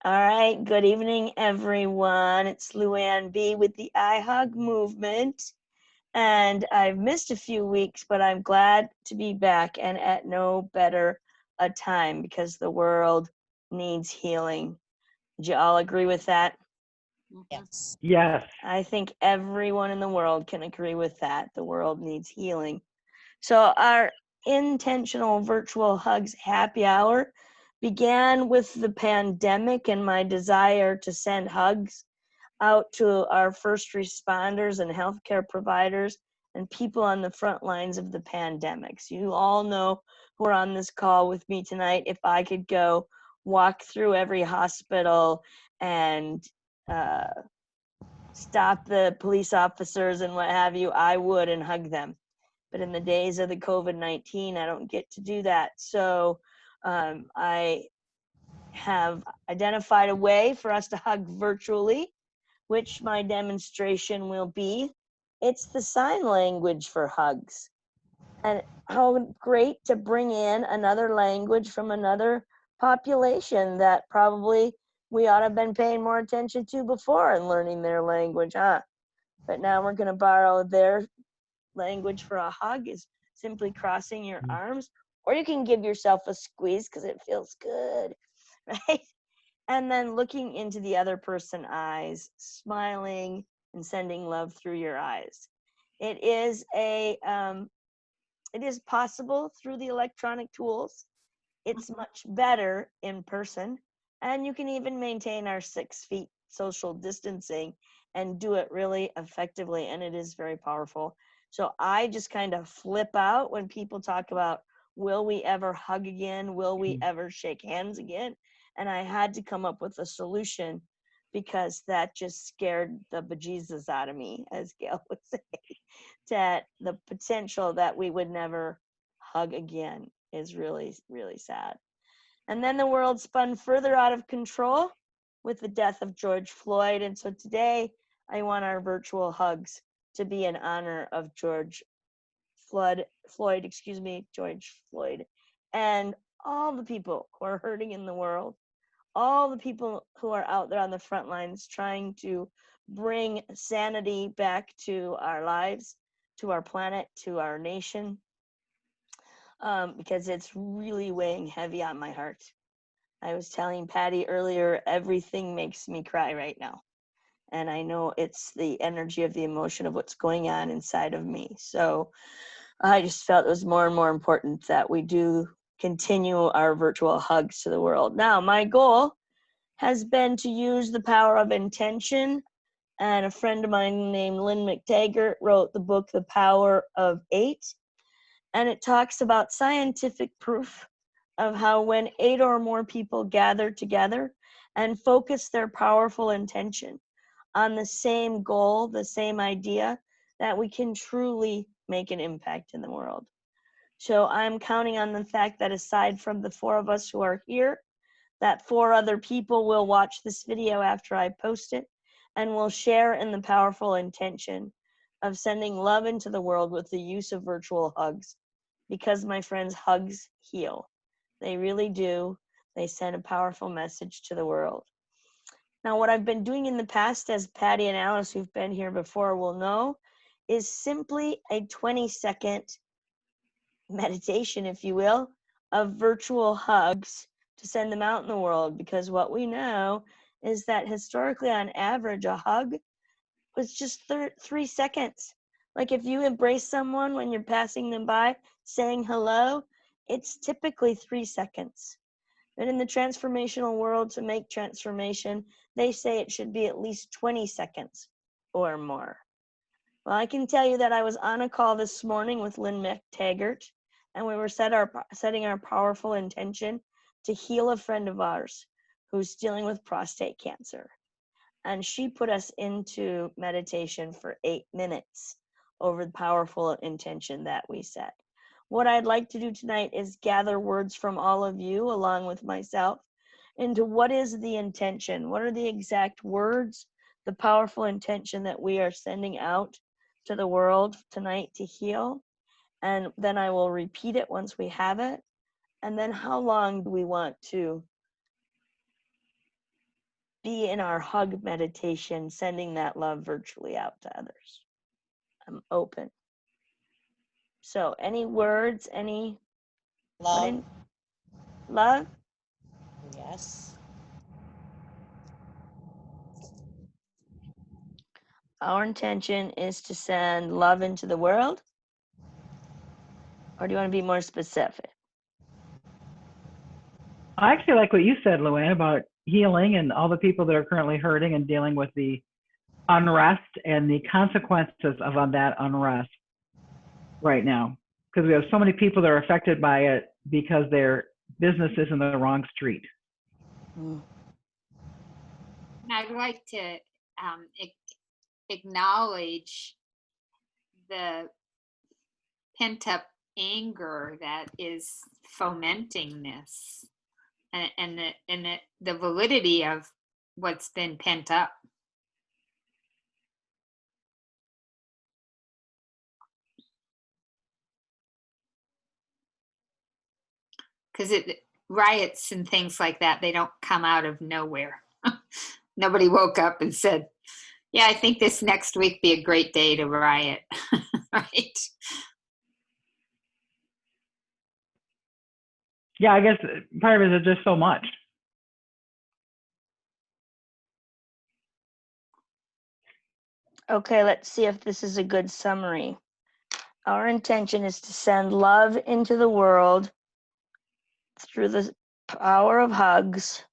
All right, good evening, everyone. It's LuAnn B with the ihug movement. And I've missed a few weeks, but I'm glad to be back and at no better a time because the world needs healing. Do you all agree with that? Yes. Yes. I think everyone in the world can agree with that. The world needs healing. So, our intentional virtual hugs happy hour began with the pandemic and my desire to send hugs out to our first responders and healthcare providers and people on the front lines of the pandemics. You all know who are on this call with me tonight. If I could go walk through every hospital and uh, stop the police officers and what have you, I would and hug them. But in the days of the COVID-19, I don't get to do that. So I have identified a way for us to hug virtually, which my demonstration will be. It's the sign language for hugs. And how great to bring in another language from another population that probably we ought to have been paying more attention to before and learning their language, huh? But now we're going to borrow their language for a hug is simply crossing your arms, or you can give yourself a squeeze because it feels good, right? And then looking into the other person's eyes, smiling and sending love through your eyes. It is it is possible through the electronic tools. It's much better in person, and you can even maintain our 6 feet social distancing and do it really effectively, and it is very powerful. So I just kind of flip out when people talk about, will we ever hug again? Will we ever shake hands again? And I had to come up with a solution because that just scared the bejesus out of me, as Gail would say, that the potential that we would never hug again is really, really sad. And then the world spun further out of control with the death of George Floyd. And so today, I want our virtual hugs to be in honor of George Floyd, and all the people who are hurting in the world, all the people who are out there on the front lines trying to bring sanity back to our lives, to our planet, to our nation, because it's really weighing heavy on my heart. I was telling Patty earlier, everything makes me cry right now. And I know it's the energy of the emotion of what's going on inside of me. So I just felt it was more and more important that we do continue our virtual hugs to the world. Now, my goal has been to use the power of intention. And a friend of mine named Lynn McTaggart wrote the book, The Power of Eight. And it talks about scientific proof of how when 8 or more people gather together and focus their powerful intention on the same goal, the same idea, that we can truly make an impact in the world. So I'm counting on the fact that aside from the 4 of us who are here, that 4 other people will watch this video after I post it and will share in the powerful intention of sending love into the world with the use of virtual hugs. Because, my friends, hugs heal. They really do. They send a powerful message to the world. Now, what I've been doing in the past, as Patty and Alice, who've been here before, will know, is simply a 20-second meditation, if you will, of virtual hugs to send them out in the world. Because what we know is that historically, on average, a hug was just 3 seconds. Like if you embrace someone when you're passing them by, saying hello, it's typically 3 seconds. But in the transformational world, to make transformation, they say it should be at least 20 seconds or more. Well, I can tell you that I was on a call this morning with Lynn McTaggart, and we were setting our powerful intention to heal a friend of ours who's dealing with prostate cancer. And she put us into meditation for 8 minutes over the powerful intention that we set. What I'd like to do tonight is gather words from all of you, along with myself, into what is the intention? What are the exact words, the powerful intention that we are sending out to the world tonight to heal? And then I will repeat it once we have it. And then how long do we want to be in our hug meditation, sending that love virtually out to others. I'm open. So, any words, any Love. love? Yes. Our intention is to send love into the world? Or do you want to be more specific? I actually like what you said, LuAnn, about healing and all the people that are currently hurting and dealing with the unrest and the consequences of that unrest right now. Because we have so many people that are affected by it because their business is in the wrong street. I'd like to acknowledge the pent-up anger that is fomenting this, and the validity of what's been pent up. Because riots and things like that, they don't come out of nowhere. Nobody woke up and said, yeah, I think this next week be a great day to riot. Right? Yeah, I guess part of it is just so much. Okay, let's see if this is a good summary. Our intention is to send love into the world through the power of hugs.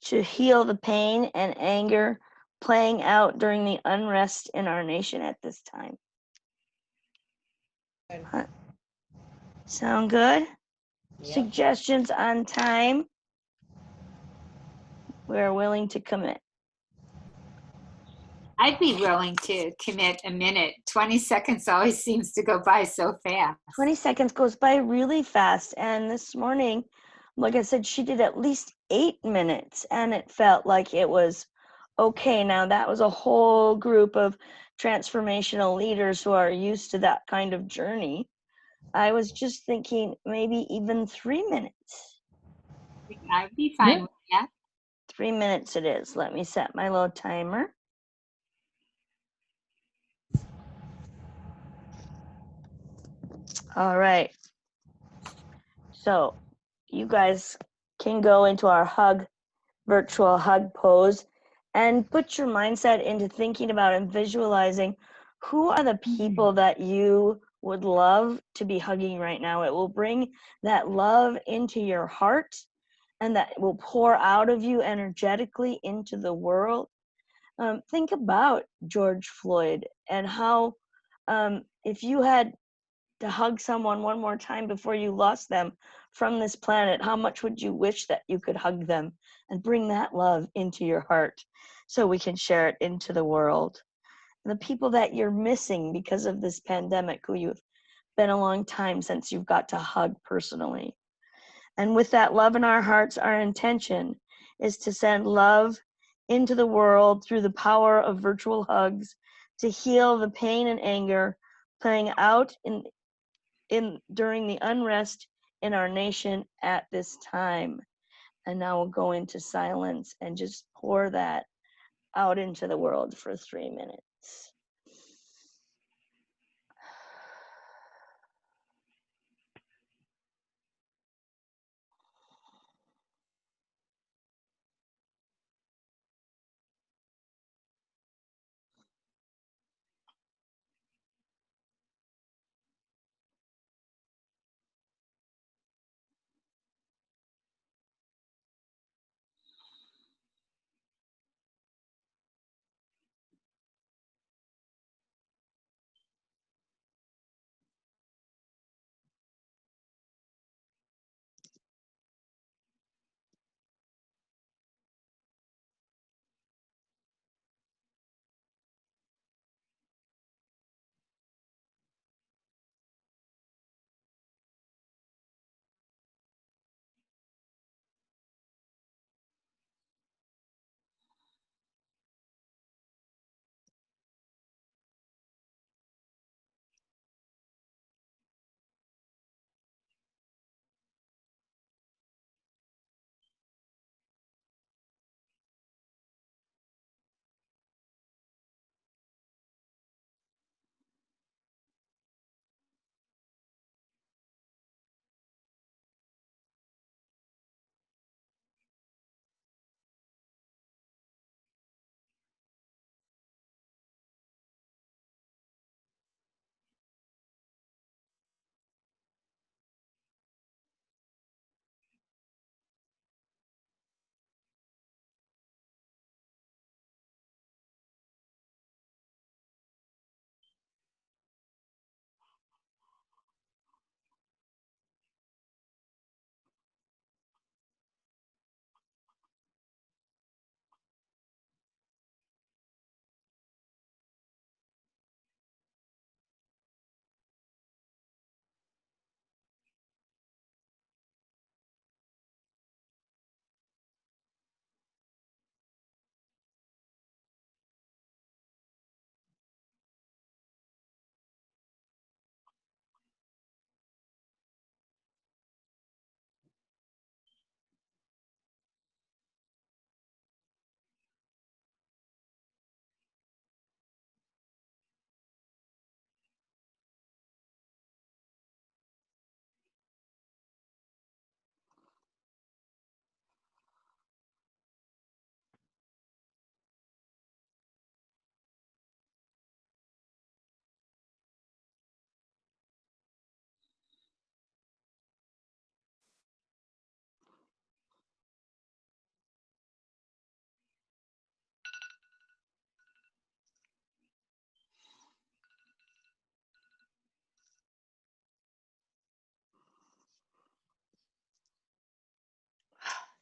To heal the pain and anger playing out during the unrest in our nation at this time. Good. Sound good? Yep. Suggestions on time? We're willing to commit. I'd be willing to commit a minute. 20 seconds always seems to go by so fast. 20 seconds goes by really fast. And this morning, like I said, she did at least 8 minutes and it felt like it was okay. Now that was a whole group of transformational leaders who are used to that kind of journey. I was just thinking maybe even 3 minutes. I'd be fine with that. 3 minutes it is. Let me set my little timer. All right. So you guys can go into our virtual hug pose and put your mindset into thinking about and visualizing who are the people that you would love to be hugging right now. It will bring that love into your heart and that will pour out of you energetically into the world. Think about George Floyd and how if you had to hug someone one more time before you lost them from this planet, how much would you wish that you could hug them and bring that love into your heart so we can share it into the world? And the people that you're missing because of this pandemic, who you've been a long time since you've got to hug personally. And with that love in our hearts, our intention is to send love into the world through the power of virtual hugs to heal the pain and anger playing out during the unrest in our nation at this time. And now we'll go into silence and just pour that out into the world for 3 minutes.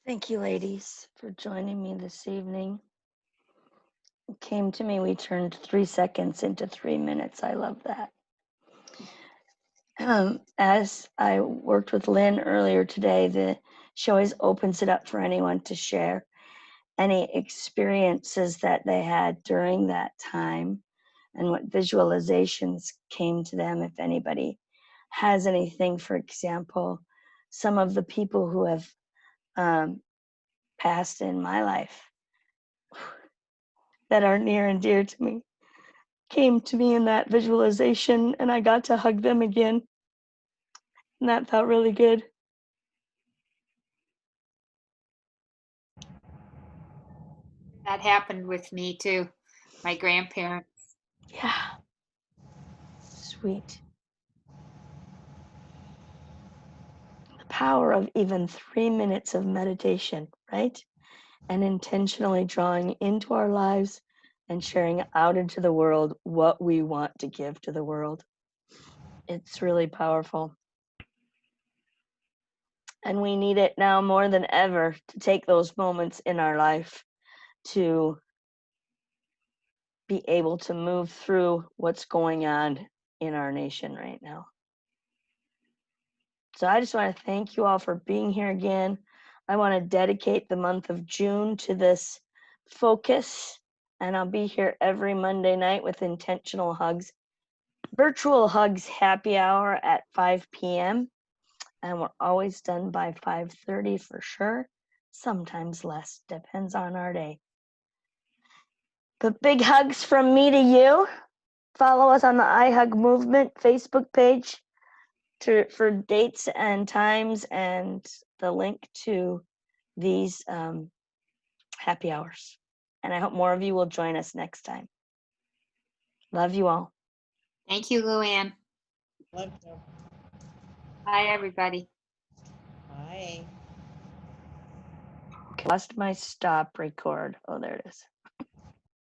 Thank you, ladies, for joining me this evening. It came to me, we turned 3 seconds into 3 minutes. I love that. As I worked with Lynn earlier today, she always opens it up for anyone to share any experiences that they had during that time and what visualizations came to them. If anybody has anything, for example, some of the people who have passed in my life that are near and dear to me came to me in that visualization, and I got to hug them again. And that felt really good. That happened with me too. My grandparents. Yeah. Sweet. The power of even 3 minutes of meditation, right? And intentionally drawing into our lives and sharing out into the world what we want to give to the world. It's really powerful. And we need it now more than ever to take those moments in our life to be able to move through what's going on in our nation right now. So I just want to thank you all for being here again. I want to dedicate the month of June to this focus, and I'll be here every Monday night with intentional hugs, virtual hugs happy hour at 5 p.m. And we're always done by 5:30 for sure. Sometimes less, depends on our day. But big hugs from me to you. Follow us on the ihug movement Facebook page for dates and times and the link to these happy hours. And I hope more of you will join us next time. Love you all. Thank you, LuAnn. Love you. Bye, everybody. Bye. Okay, lost my stop record. Oh, there it is.